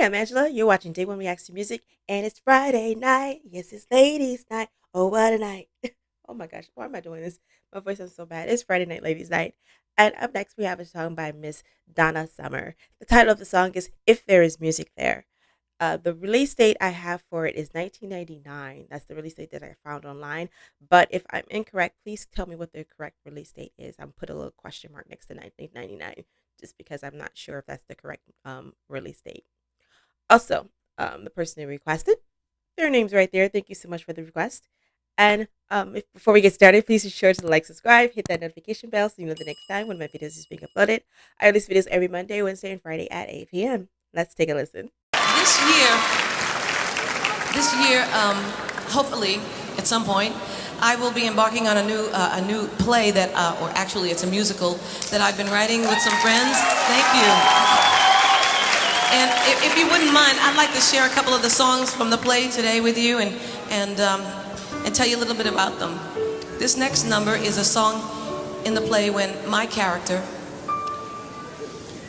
I'm Angela. You're watching Day One Reacts to Music, and it's Friday night. Yes, it's ladies' night. Oh, what a night. Oh my gosh, why am I doing this? My voice is so bad. It's Friday night, ladies' night. And up next, we have a song by Miss Donna Summer. The title of the song is If There Is Music There. The release date I have for it is 1999. That's the release date that I found online. But if I'm incorrect, please tell me what the correct release date is. I'm put a little question mark next to 1999 just because I'm not sure if that's the correct release date. Also, the person who requested, their name's right there. Thank you so much for the request. And before we get started, please be sure to like, subscribe, hit that notification bell so you know the next time when my videos is being uploaded. I release videos every Monday, Wednesday, and Friday at 8 p.m. Let's take a listen. This year, hopefully, at some point, I will be embarking on a new play that, or actually, it's a musical that I've been writing with some friends. Thank you. And if you wouldn't mind, I'd like to share a couple of the songs from the play today with you and tell you a little bit about them. This next number is a song in the play when my character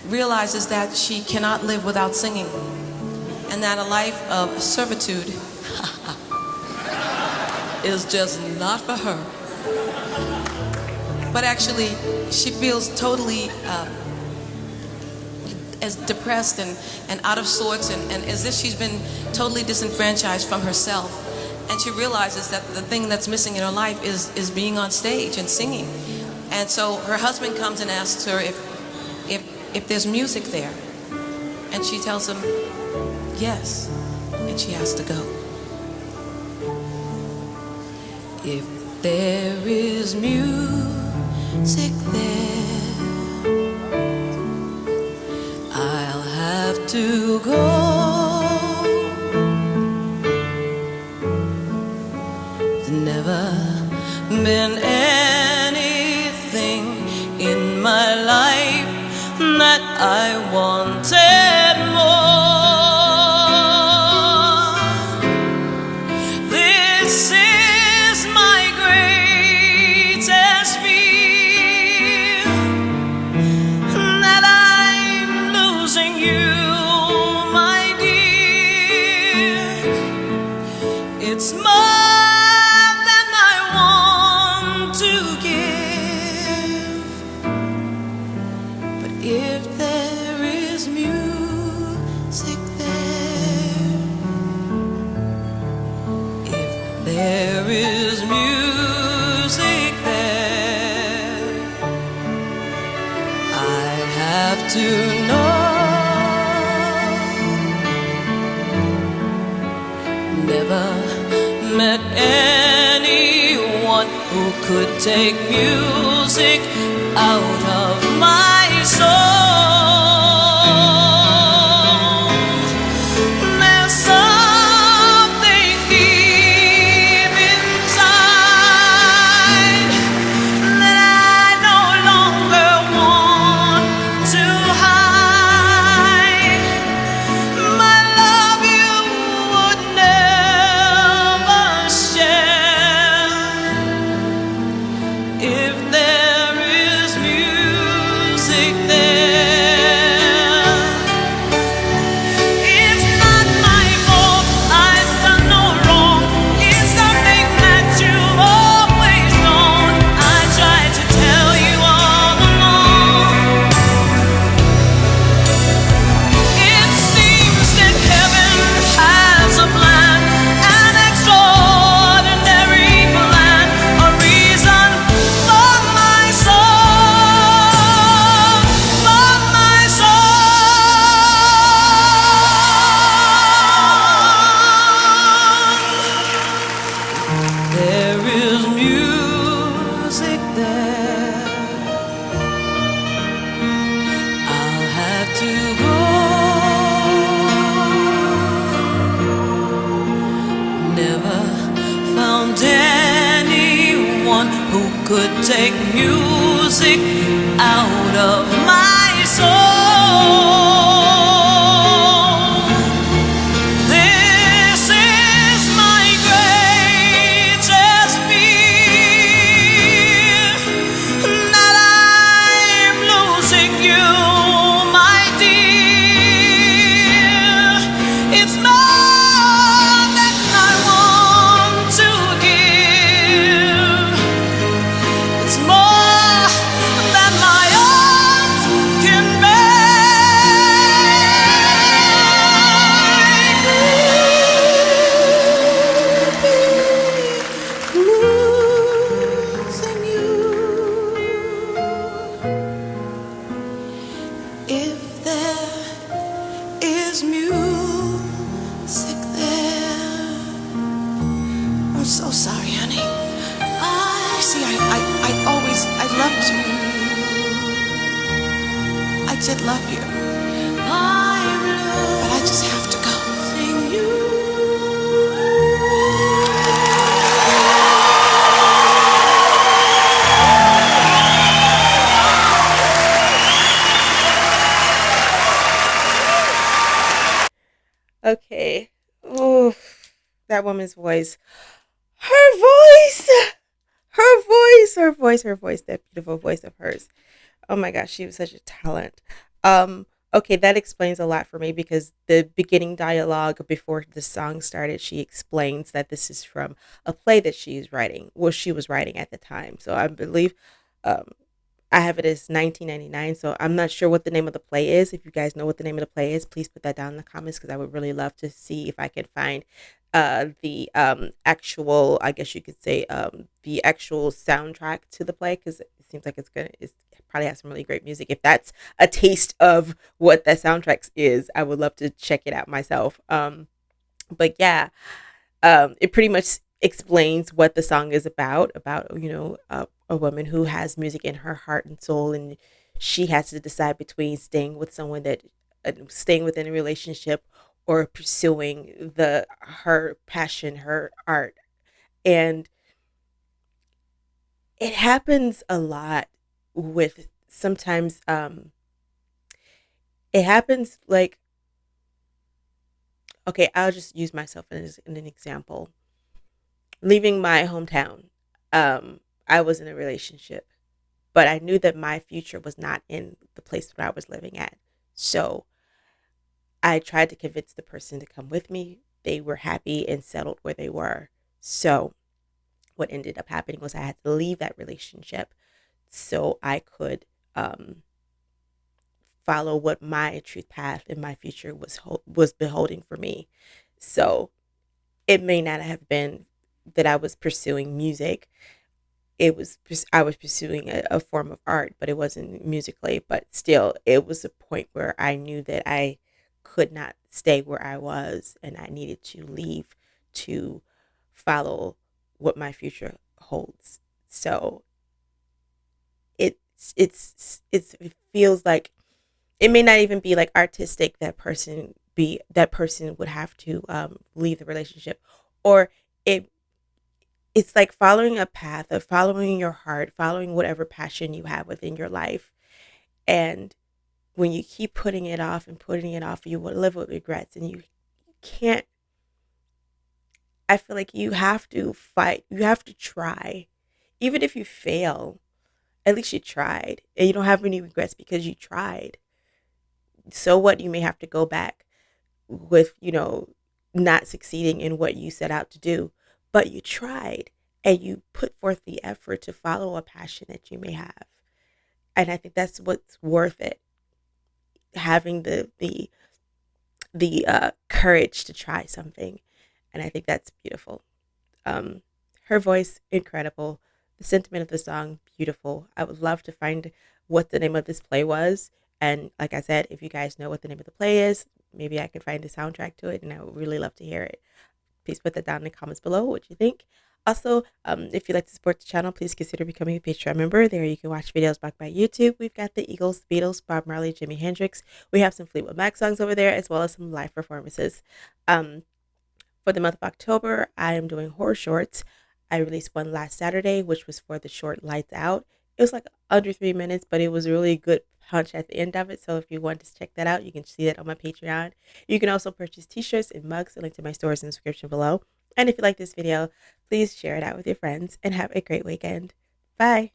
realizes that she cannot live without singing and that a life of servitude is just not for her. But actually, she feels totally as depressed and out of sorts and as if she's been totally disenfranchised from herself. And she realizes that the thing that's missing in her life is being on stage and singing. And so her husband comes and asks her if there's music there. And she tells him yes, and she has to go. If there is music there, I'll have to go. There's never been anything in my life that I wanted more. This is my greatest fear, that I'm losing you, my dear. It's more than I want to give, but if there is music there, if there is music there, I have to know. Never met anyone who could take music out of my soul. There's something deep inside that I no longer want to hide. My love you would never share. If there is music there, it's not my fault, I've done no wrong. It's something that you've always known. I tried to tell you all along. It seems that heaven has a plan, an extraordinary plan, a reason for my song, for my song. There is music there, I'll have to go. Never found anyone who could take music out of my soul. This is my greatest fear, that I'm losing you, my dear. I did love you, but I just have to go. Okay. Oh, that woman's voice. Her voice. Her voice. That beautiful voice of hers. Oh my gosh, she was such a talent. Um, okay, that explains a lot for me because the beginning dialogue before the song started, she explains that this is from a play that she's writing, well, she was writing at the time. So I believe um, I have it as 1999. So I'm not sure what the name of the play is. If you guys know what the name of the play is, please put that down in the comments because I would really love to see if I can find the actual, I guess you could say, the actual soundtrack to the play because it seems like it probably has some really great music. If that's a taste of what that soundtrack is, I would love to check it out myself. But yeah, it pretty much explains what the song is about a woman who has music in her heart and soul, and she has to decide between staying with someone that staying within a relationship or pursuing the her passion, her art. And it happens a lot with sometimes it happens like, okay, I'll just use myself as an example. Leaving my hometown, I was in a relationship, but I knew that my future was not in the place that I was living at. So I tried to convince the person to come with me. They were happy and settled where they were. So what ended up happening was I had to leave that relationship so I could follow what my truth path and my future was beholding for me. So it may not have been that I was pursuing music. I was pursuing a form of art, but it wasn't musically. But still, it was a point where I knew that I could not stay where I was, and I needed to leave to follow what my future holds. So it feels like it may not even be like artistic that person would have to leave the relationship, or it it's like following a path of following your heart, following whatever passion you have within your life. And when you keep putting it off and putting it off, you will live with regrets, and you can't. I feel like you have to fight, you have to try. Even if you fail, at least you tried, and you don't have any regrets because you tried. So what, you may have to go back with, not succeeding in what you set out to do, but you tried and you put forth the effort to follow a passion that you may have. And I think that's what's worth it. Having the courage to try something. And I think that's beautiful. Um, Her voice, incredible. The sentiment of the song, beautiful. I would love to find what the name of this play was. And like I said, if you guys know what the name of the play is, maybe I can find the soundtrack to it, and I would really love to hear it. Please put that down in the comments below what you think. Also, if you'd like to support the channel, please consider becoming a Patreon member. There you can watch videos back by YouTube. We've got the Eagles, Beatles, Bob Marley, Jimi Hendrix. We have some Fleetwood Mac songs over there, as well as some live performances. Um, for the month of October, I am doing horror shorts. I released one last Saturday, which was for the short Lights Out. It was like under 3 minutes, but it was a really good punch at the end of it. So if you want to check that out, you can see that on my Patreon. You can also purchase t-shirts and mugs. A link to my stores in the description below. And if you like this video, please share it out with your friends and have a great weekend. Bye.